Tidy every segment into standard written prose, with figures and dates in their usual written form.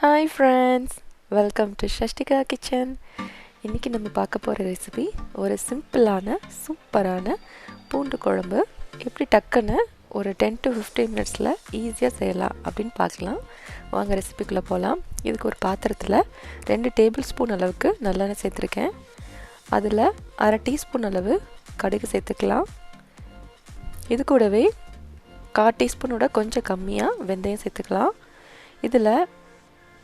Hi friends, welcome to Shashtika kitchen. இன்றைக்கி நம்ம பார்க்க போகிற ரெசிபி ஒரு சிம்பிளான சூப்பரான பூண்டு குழம்பு. எப்படி டக்குன்னு ஒரு 10 to 15 மினிட்ஸில் ஈஸியாக செய்யலாம் அப்படின்னு பார்க்கலாம். வாங்க ரெசிபிக்குள்ளே போகலாம். இதுக்கு ஒரு பாத்திரத்தில் 2 டேபிள் ஸ்பூன் அளவுக்கு நல்லெண்ணெய் சேர்த்துருக்கேன். அதில் அரை டீஸ்பூன் அளவு கடுகு சேர்த்துக்கலாம். இது கூடவே 1/4 டீஸ்பூனோட கொஞ்சம் கம்மியாக வெந்தயம் சேர்த்துக்கலாம். இதில்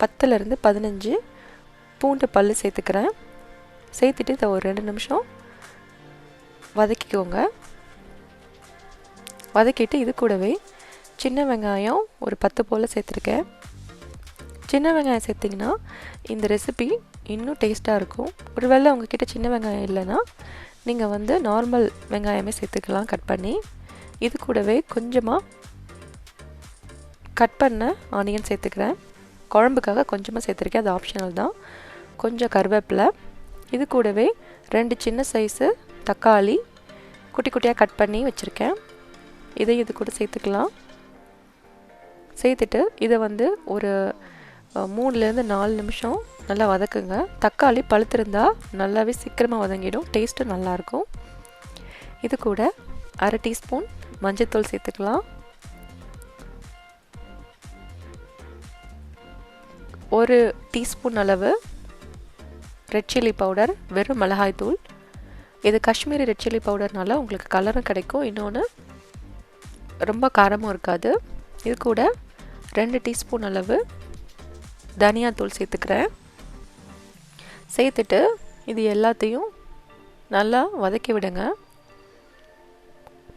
10 to 15 பூண்டு பல் சேர்த்துக்கிறேன். சேர்த்துட்டு இதை ஒரு 2 நிமிஷம் வதக்கிக்கோங்க. வதக்கிட்டு இது கூடவே சின்ன வெங்காயம் ஒரு 10 போல் சேர்த்துருக்கேன். சின்ன வெங்காயம் சேர்த்திங்கன்னா இந்த ரெசிபி இன்னும் டேஸ்ட்டாக இருக்கும். ஒருவேளை உங்ககிட்ட சின்ன வெங்காயம் இல்லைன்னா நீங்கள் நார்மல் வெங்காயமே சேர்த்துக்கலாம் கட் பண்ணி. இது கூடவே கொஞ்சமாக கட் பண்ண ஆனியன் சேர்த்துக்கிறேன். குழம்புக்காக கொஞ்சமாக சேர்த்துருக்கேன், அது ஆப்ஷனல் தான். கொஞ்சம் கருவேப்பிலை, இது கூடவே 2 சின்ன சைஸு தக்காளி குட்டி குட்டியாக கட் பண்ணி வச்சுருக்கேன். இது கூட சேர்த்துக்கலாம். சேர்த்துட்டு இதை ஒரு 3 to 4 நிமிஷம் நல்லா வதக்குங்க. தக்காளி பழுத்திருந்தால் நல்லாவே சீக்கிரமாக வதங்கிடும், டேஸ்ட்டும் நல்லாயிருக்கும். இது கூட அரை டீஸ்பூன் மஞ்சள்தூள் சேர்த்துக்கலாம். 1 டீஸ்பூன் அளவு ரெட் சில்லி பவுடர், வெறும் மிளகாய் தூள். இது காஷ்மீரி ரெட் சில்லி பவுடர்னால உங்களுக்கு கலரும் கிடைக்கும், இன்னொன்று ரொம்ப காரமும் இருக்காது. இது கூட 2 டீஸ்பூன் அளவு தனியாத்தூள் சேர்த்துக்கிறேன். சேர்த்துட்டு இது எல்லாத்தையும் நல்லா வதக்கி விடுங்க.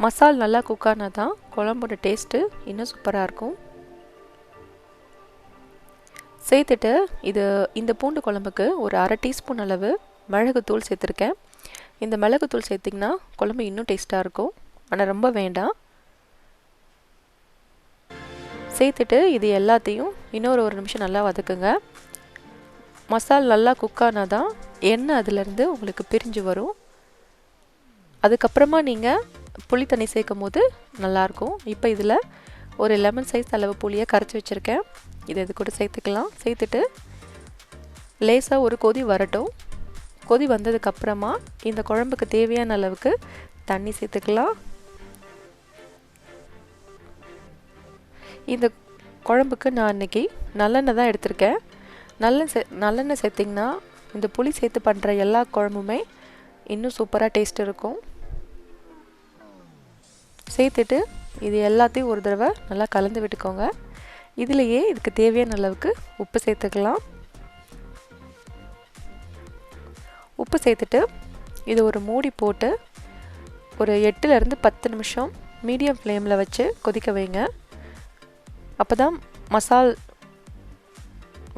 மசால் நல்லா குக்கானா தான் குழம்போட டேஸ்ட்டு இன்னும் சூப்பராக இருக்கும். சேர்த்துட்டு இந்த பூண்டு குழம்புக்கு ஒரு அரை டீஸ்பூன் அளவு மிளகுத்தூள் சேர்த்துருக்கேன். இந்த மிளகுத்தூள் சேர்த்திங்கன்னா குழம்பு இன்னும் டேஸ்ட்டாக இருக்கும், ஆனால் ரொம்ப வேண்டாம். சேர்த்துட்டு இது எல்லாத்தையும் இன்னொரு 1 நிமிஷம் நல்லா வதக்குங்க. மசால் நல்லா குக்கானா தான் எண்ணெய் அதிலேருந்து உங்களுக்கு பிரிஞ்சு வரும். அதுக்கப்புறமா நீங்கள் புளி தண்ணி சேர்க்கும் போது நல்லாயிருக்கும். இப்போ இதில் ஒரு லெமன் சைஸ் அளவு புளியை கரைச்சி வச்சுருக்கேன். இது கூட சேர்த்துக்கலாம். சேர்த்துட்டு லேசாக ஒரு கொதி வரட்டும். கொதி வந்ததுக்கப்புறமா இந்த குழம்புக்கு தேவையான அளவுக்கு தண்ணி சேர்த்துக்கலாம். இந்த குழம்புக்கு நான் இன்றைக்கி நல்லெண்ணெய் தான் எடுத்திருக்கேன். நல்லெண்ணெய் சேர்த்திங்கன்னா இந்த புளி சேர்த்து பண்ணுற எல்லா குழம்புமே இன்னும் சூப்பராக டேஸ்ட் இருக்கும். சேர்த்துட்டு இது எல்லாத்தையும் ஒரு தடவை நல்லா கலந்து விட்டுக்கோங்க. இதுலேயே இதுக்கு தேவையான அளவுக்கு உப்பு சேர்த்துக்கலாம். உப்பு சேர்த்துட்டு இது ஒரு மூடி போட்டு ஒரு 8 to 10 நிமிஷம் மீடியம் ஃப்ளேமில் வச்சு கொதிக்க வைங்க. அப்போ தான் மசால்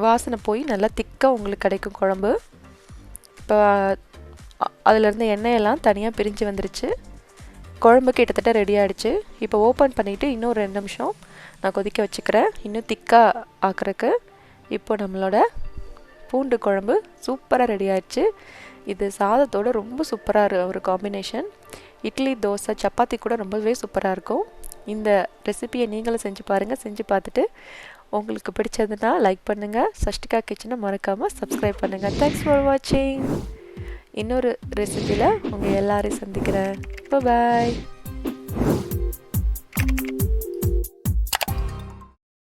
வாசனை போய் நல்லா திக்காக உங்களுக்கு கிடைக்கும் குழம்பு. இப்போ அதிலேருந்து எண்ணெயெல்லாம் தனியாக பிரிஞ்சு வந்துருச்சு. குழம்பு கிட்டத்தட்ட ரெடி ஆகிடுச்சு. இப்போ ஓப்பன் பண்ணிவிட்டு இன்னும் 2 நிமிஷம் நான் கொதிக்க வச்சுக்கிறேன், இன்னும் திக்காக ஆக்கிறதுக்கு. இப்போ நம்மளோட பூண்டு குழம்பு சூப்பராக ரெடி ஆகிடுச்சு. இது சாதத்தோடு ரொம்ப சூப்பராக ஒரு காம்பினேஷன். இட்லி, தோசை, சப்பாத்தி கூட ரொம்பவே சூப்பராக இருக்கும். இந்த ரெசிபியை நீங்களும் செஞ்சு பாருங்கள். செஞ்சு பார்த்துட்டு உங்களுக்கு பிடிச்சதுன்னா லைக் பண்ணுங்கள். ஷஷ்டிகா கிச்சனை மறக்காமல் சப்ஸ்கிரைப் பண்ணுங்கள். தேங்க்ஸ் ஃபார் வாட்சிங். இன்னொரு ரெசிபியில் உங்கள் எல்லாரையும் சந்திக்கிறேன். பாய்.